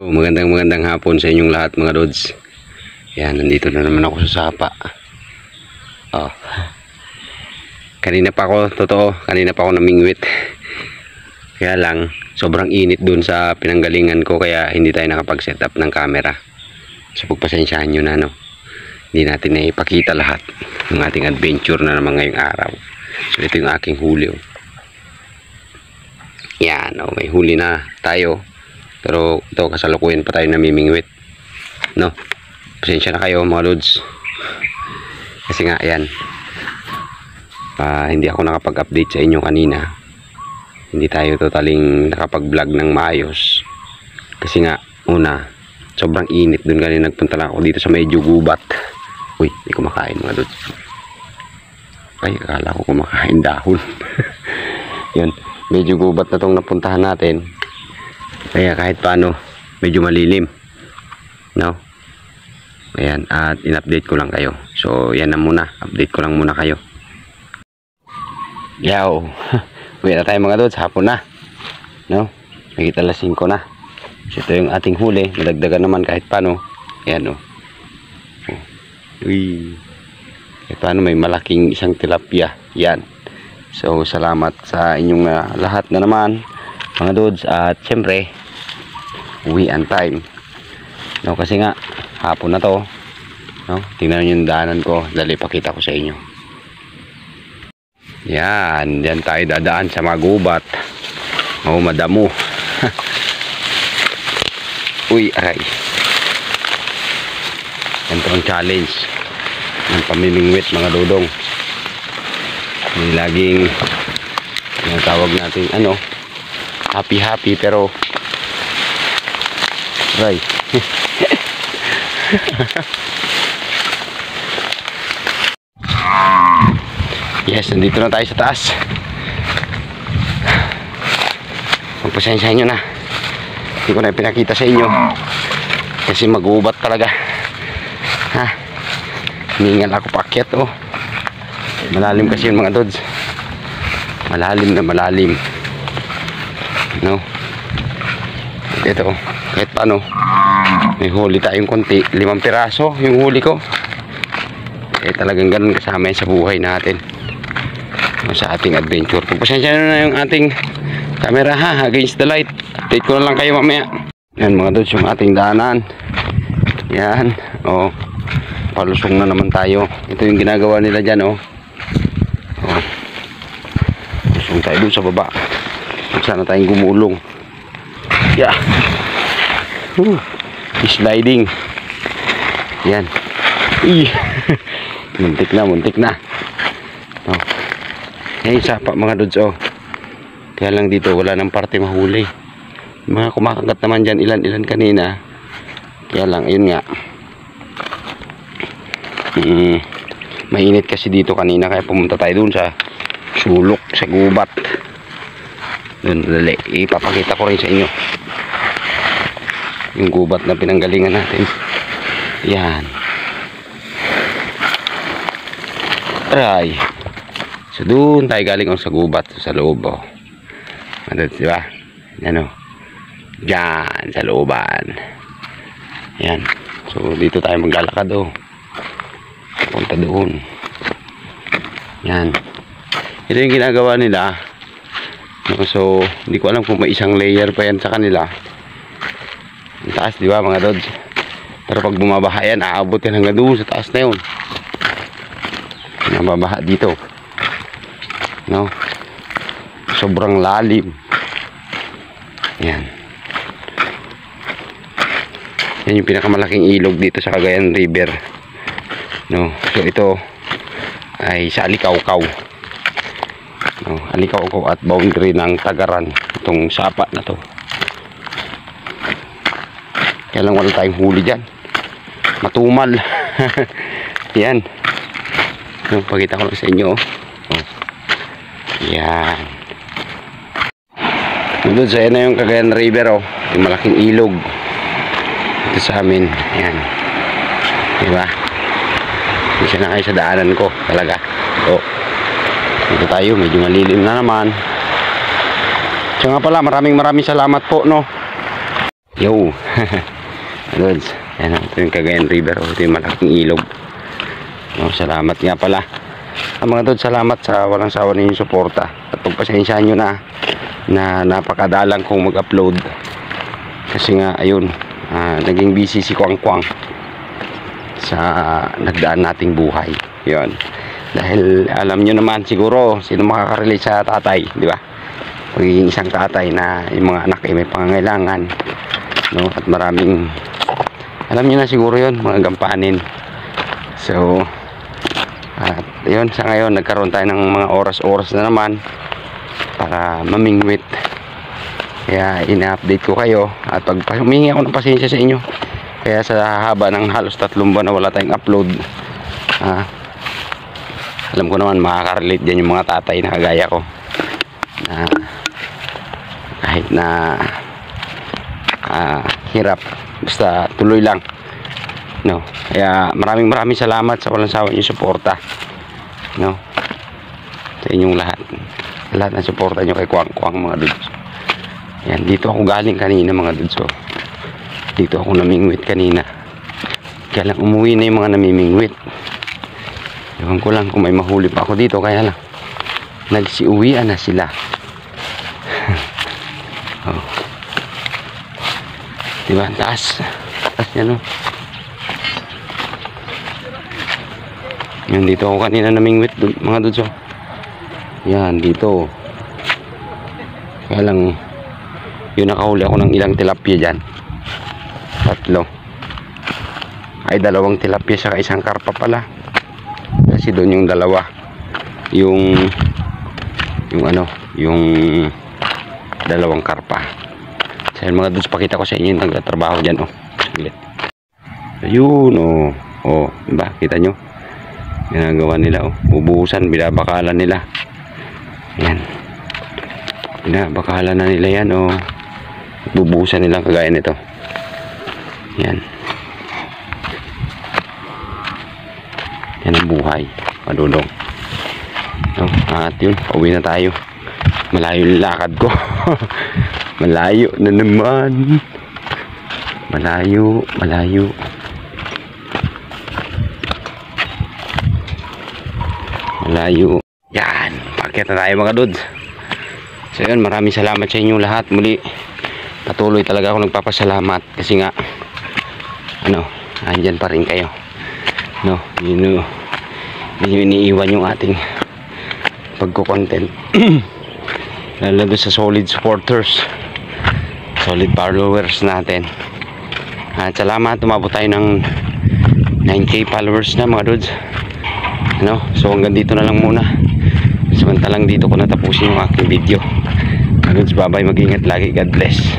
Magandang hapon sa inyong lahat mga lods. Yan, nandito na naman ako sa sapa. Kanina pa ako namingwit. Kaya lang sobrang init dun sa pinanggalingan ko, kaya hindi tayo nakapag-set up ng camera. So pagpasensyahan nyo na, no. Hindi natin na ipakita lahat ng ating adventure na naman ngayong araw. So ito yung aking huli. Yan, may huli na tayo. Pero ito, kasalukuyan pa tayo namimingwit, no. Pasensya na kayo mga lods, kasi nga yan, hindi ako nakapag-update sa inyo kanina. Hindi tayo totaling nakapag-vlog ng maayos kasi nga una, sobrang init dun. Kanina nagpunta lang ako dito sa medyo gubat. Uy, hindi kumakain mga lods. Ay, akala ko kumakain dahon. Yun, medyo gubat na tong napuntahan natin. Kaya kahit paano medyo malilim, no. Ayan, at in-update ko lang kayo. So yan na muna, update ko lang muna kayo. Yaw. Uwi na tayo mga lods, hapon na, no. Nakita alas 5 na. So ito yung ating huli, nadagdagan naman kahit paano. Ayan, no. Uy, kahit paano may malaking isang tilapia. Yan. So salamat sa inyong lahat na naman mga lods. At syempre uwian time, no, kasi nga hapon na to, no. Tingnan nyo yung daanan ko, dali pakita ko sa inyo. Yan, diyan tayo dadaan sa mga gubat. Madamo. Uy, aray. Yan to ang challenge ng pamimingwit mga dudong. Yung laging yung tawag natin happy pero right. Yes, nandito na tayo sa taas. Magpasensyahan nyo na, hindi ko na pinakita sa inyo kasi mag-ubat talaga. Hiningal ako paakyat. Malalim kasi yun mga dods. Malalim na malalim, no. Ito, kahit paano may huli tayong konti, 5 piraso yung huli ko. Talagang ganun kasama yan sa buhay natin, sa ating adventure. Pagpasensya na yung ating camera against the light. Update ko na lang kayo mamaya. Yan mga dods, yung ating daanan. Yan, palusong na naman tayo. Ito yung ginagawa nila dyan, palusong tayo dun sa baba. Sana tayong gumulong. Yeah. Sliding. Yan. Muntik na. Sapa mga dudes. Kaya lang dito wala nang parte mahuli. Mga kumakagat naman dyan, ilan kanina. Kaya lang, ayun nga. Mainit kasi dito kanina, kaya pumunta tayo dun sa sulok, sa gubat. Dun, dali. Ipapakita ko rin sa inyo yung gubat na pinanggalingan natin. Yan. Aray. So doon tayo galing sa gubat, sa loob. Madad, diba? Yan diyan sa looban. Yan. So dito tayo maglalakad. Punta doon. Yan. Ito yung ginagawa nila. So hindi ko alam kung may isang layer pa yan sa kanila. Ang taas, di ba mga dods? Pero pag bumabaha yan, aabot yan hanggang doon sa taas na yun. Nababaha dito, no. Sobrang lalim. Yan. Yan yung pinakamalaking ilog dito sa Cagayan River, no. So ito ay sa Alicaucao, no. Alicaucao at boundary ng Tagaran, itong sapa na to. Kaya lang wala tayong huli dyan, matumal. Yan. Pakita ko lang sa inyo. Yan. Doon sa na yung Cagayan River, yung malaking ilog ito sa amin. Yan, diba? Isa na kayo sa daanan ko talaga. Dito tayo, medyo malilim na naman. So nga pala, maraming salamat po, no. Yo. Lods, yan, ito yung Cagayan River. Ito yung malaking ilog. No, salamat nga pala. Mga Lods, salamat sa walang sawa ninyong suporta. At pagpasensyaan nyo na napakadalang kong mag-upload. Kasi nga, ayun, naging busy si Kwang Kwang sa nagdaan nating buhay. Yun. Dahil alam nyo naman siguro sino makakarelate sa tatay, di ba? Pagiging isang tatay na yung mga anak ay may pangangailangan, no? At maraming, alam nyo na siguro yun, mga gampanin. So at yun, sa ngayon nagkaroon tayo ng mga oras-oras na naman para mamingwit. Kaya ina-update ko kayo at humingi ako ng pasensya sa inyo. Kaya sa haba ng halos 3 buwan na wala tayong upload, alam ko naman makaka-relate din yung mga tatay na kagaya ko, na kahit na hirap, basta tuloy lang, no? Kaya maraming salamat sa walang sawa yung suporta, no? Sa inyong lahat ng suporta nyo kay Kwang Kwang, mga dudes. Yan, dito ako galing kanina, mga dudes. So, dito ako namingwit kanina. Kaya lang umuwi na yung mga namimingwit. Ewan ko lang kung may mahuli pa ako dito, kaya lang nagsiuwian na sila. Oh. Diba, taas yan, oh. Yan, dito ako kanina namingwit, mga dudes, oh. Yan, dito. Kaya lang yun, nakahuli ako ng ilang tilapia dyan. 3. Ay, 2 tilapia sa isang karpa pala. Kasi doon yung 2, yung 2 karpa. So mga dudes, pakita ko sa inyo yung nagtatrabaho dyan, oh. Saglit. Ayun, oh. Oh, diba? Kita nyo? Ginagawa nila, oh. Bubuhusan, binabakalan nila. Yan. Binabakalan na nila yan, oh. Bubuhusan nila kagaya nito. Yan. Yan ang buhay, madudong, no? At yun, pauwi na tayo. Malayo yung lakad ko. Malayo na naman. Malayo. Yan, pakit na tayo, mga dudes. So yun, maraming salamat sa inyong lahat. Muli, patuloy talaga ako nagpapasalamat. Kasi nga, andyan pa rin kayo, no? Yun iniiwan yung ating pagko-content. Lalo doon sa solid supporters, solid followers natin. At salamat, umabot tayo ng 9K followers na, mga dudes. So hanggang dito na lang muna. Samantalang dito ko natapusin yung aking video. Mga dudes, bye bye, mag-ingat lagi, God bless.